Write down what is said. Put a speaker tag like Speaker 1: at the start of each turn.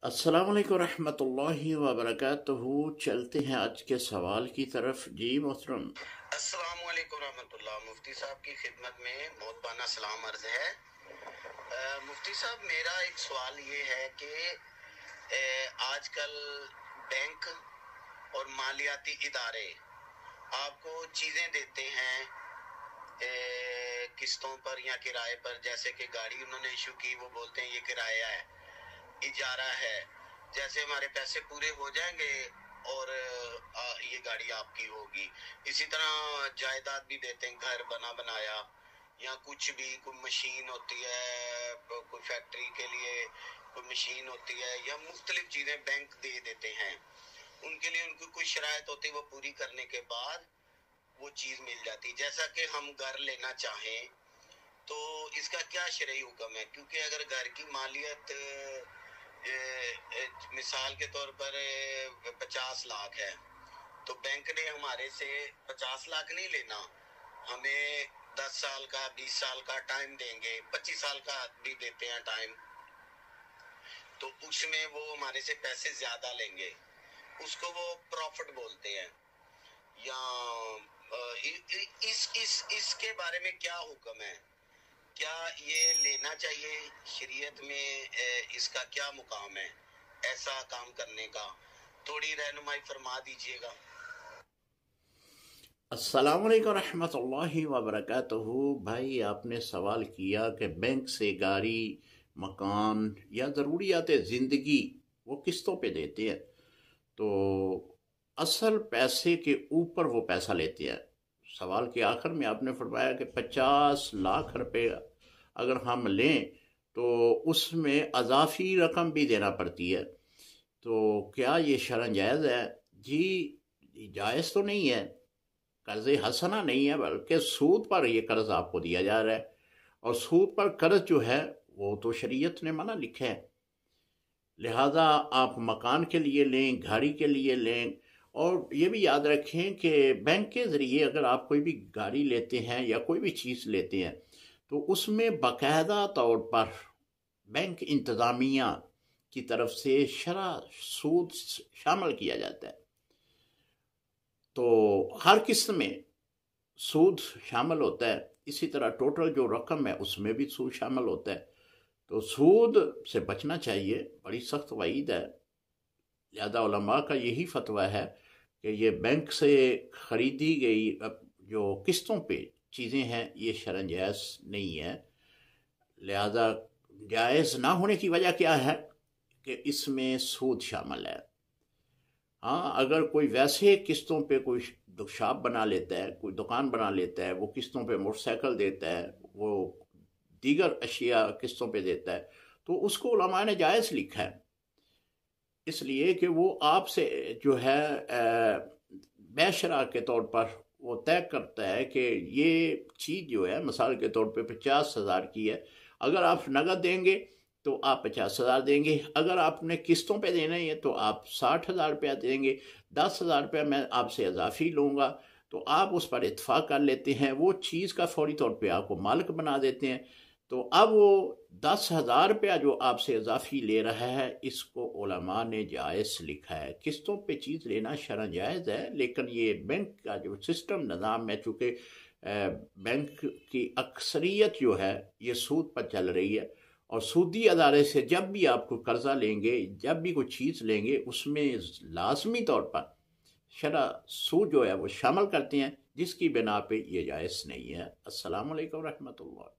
Speaker 1: अस्सलाम वालेकुम रहमतुल्लाहि व बरकातुहू। चलते हैं आज के सवाल की तरफ। जी मोहतरम।
Speaker 2: अस्सलाम वालेकुम रहमतुल्लाह। मुफ्ती साहब की खिदमत में मोहब्बाना सलाम अर्ज है। मुफ्ती साहब, मेरा एक सवाल ये है कि आजकल बैंक और मालियाती इदारे आपको चीज़ें देते हैं किस्तों पर या किराए पर। जैसे कि गाड़ी उन्होंने इशू की, वो बोलते हैं ये किराया है, इजारा है। जैसे हमारे पैसे पूरे हो जाएंगे और ये गाड़ी आपकी होगी। इसी तरह जायदाद भी देते हैं, घर बना बनाया या कुछ भी, कोई मशीन होती है, कोई फैक्ट्री के लिए कोई मशीन होती है, या मुख्तलिफ चीज़ें बैंक दे देते हैं। उनके लिए उनकी कोई शराइत होती है, वो पूरी करने के बाद वो चीज़ मिल जाती है। जैसा कि हम घर लेना चाहें तो इसका क्या शरई हुक्म है? क्योंकि अगर घर की मालियत मिसाल के तौर पर 50 लाख है, तो बैंक ने हमारे से 50 लाख नहीं लेना, हमें 10 साल का 20 साल का टाइम देंगे, 25 साल का भी देते हैं टाइम। तो उसमें वो हमारे से पैसे ज्यादा लेंगे, उसको वो प्रॉफिट बोलते हैं। या इसके बारे में क्या हुक्म है? क्या ये लेना चाहिए? शरीयत में इसका क्या मुकाम है ऐसा काम करने का? थोड़ी रहनुमाई फरमा दीजिएगा।
Speaker 1: अस्सलाम वालेकुम रहमतुल्लाहि व बरकातुहू। भाई, आपने सवाल किया कि बैंक से गाड़ी, मकान या ज़रूरियात ज़िंदगी वो किस्तों पे देते हैं, तो असल पैसे के ऊपर वो पैसा लेते हैं। सवाल के आखिर में आपने फरमाया कि 50 लाख रुपए अगर हम लें तो उसमें अजाफी रकम भी देना पड़ती है, तो क्या ये शरअन जायज़ है? जी, जायज़ तो नहीं है। कर्ज़ हसना नहीं है, बल्कि सूद पर ये कर्ज़ आपको दिया जा रहा है, और सूद पर कर्ज़ जो है वो तो शरीयत ने मना लिखा है। लिहाजा आप मकान के लिए लें, गाड़ी के लिए लें। और ये भी याद रखें कि बैंक के ज़रिए अगर आप कोई भी गाड़ी लेते हैं या कोई भी चीज़ लेते हैं, तो उसमें बाकायदा तौर पर बैंक इंतज़ामिया की तरफ से शरह सूद शामिल किया जाता है। तो हर किस्त में सूद शामिल होता है। इसी तरह टोटल जो रकम है उसमें भी सूद शामिल होता है। तो सूद से बचना चाहिए, बड़ी सख्त वईद है। लिहाजा उलमा का यही फतवा है कि ये बैंक से ख़रीदी गई जो किस्तों पे चीज़ें हैं ये शरअन जायज़ नहीं है। लिहाजा जायज़ ना होने की वजह क्या है कि इसमें सूद शामिल है। हाँ, अगर कोई वैसे किस्तों पे कोई शॉप बना लेता है, कोई दुकान बना लेता है, वो किस्तों पे मोटरसाइकिल देता है, वो दीगर अशिया किस्तों पे देता है, तो उसको उलमा ने जायज़ लिखा है। इसलिए कि वो आपसे जो है बेशरा के तौर पर वो तय करता है कि ये चीज़ जो है मिसाल के तौर पे 50,000 की है, अगर आप नगद देंगे तो आप 50,000 देंगे, अगर आपने किस्तों पे देना है तो आप 60,000 रुपया देंगे, 10,000 रुपया मैं आपसे इजाफी लूँगा। तो आप उस पर इत्फाक कर लेते हैं, वो चीज़ का फौरी तौर पे आपको मालिक बना देते हैं। तो अब वो 10,000 रुपया जो आपसे इजाफी ले रहा है, इसको उलमा ने जायज़ लिखा है। किस्तों पे चीज़ लेना शरअन जायज़ है, लेकिन ये बैंक का जो सिस्टम निज़ाम है, चूँकि बैंक की अक्सरियत जो है ये सूद पर चल रही है, और सूदी अदारे से जब भी आपको कर्जा लेंगे, जब भी कोई चीज़ लेंगे, उसमें लाजमी तौर पर शरअ सूद जो है वो शामिल करते हैं, जिसकी बिना पे ये जायज़ नहीं है। अस्सलाम वालेकुम रहमतुल्लाह।